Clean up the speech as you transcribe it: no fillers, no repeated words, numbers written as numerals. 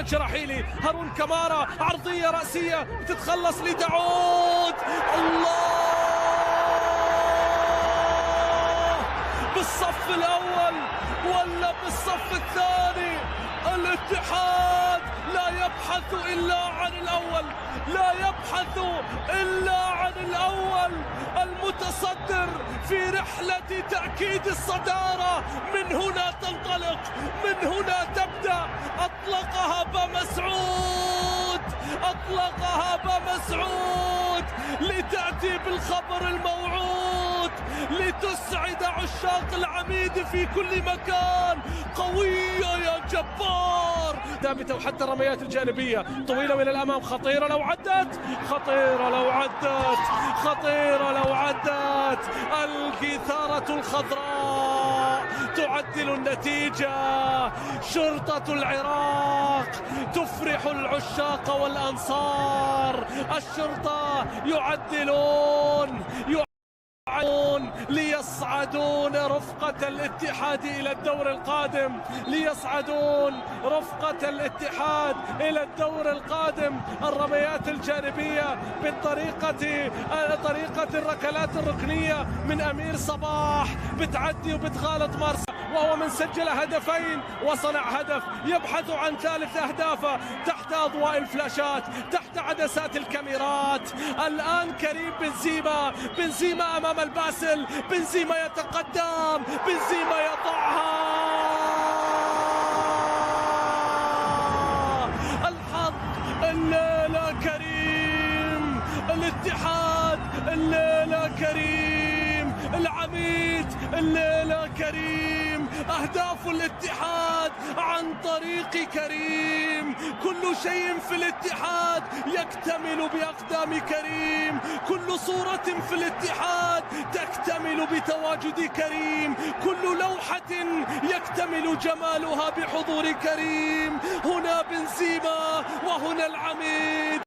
محمد شراحيلي، هارون كمارا، عرضية رأسية بتتخلص لداعود. الله بالصف الأول ولا بالصف الثاني؟ الاتحاد لا يبحث إلا عن الأول، لا يبحث إلا عن الأول. المتصدر في رحلة تأكيد الصدارة، من هنا تنطلق، من هنا تبدأ. أطلقها بمسعود، أطلقها بمسعود لتأتي بالخبر الموعود، لتسعد عشاق العميد في كل مكان. قوية يا جبار، ثابتة، وحتى الرميات الجانبية طويلة إلى الأمام، خطيرة لو عدت، خطيرة لو عدت، خطيرة لو عدت. الكثارة الخضراء تعدل النتيجة. شرطة العراق تفرح العشاق والأنصار. الشرطة يعدلون ليصعدون رفقة الاتحاد إلى الدور القادم، ليصعدون رفقة الاتحاد إلى الدور القادم. الرميات الجانبية طريقة الركلات الركنية من أمير صباح بتعدي وبتغالط مارسا، وهو من سجل هدفين وصنع هدف. يبحث عن ثالث أهدافه تحت أضواء الفلاشات، تحت عدسات الكاميرات. الآن كريم بنزيما أمام الباسل، بنزيما يتقدم، بنزيما يضعها. الحظ الليلة كريم، الاتحاد الليلة كريم، العميد الليلة كريم. أهداف الاتحاد عن طريق كريم. كل شيء في الاتحاد يكتمل بأقدام كريم، كل صورة في الاتحاد تكتمل بتواجد كريم، كل لوحة يكتمل جمالها بحضور كريم. هنا بنزيما وهنا العميد،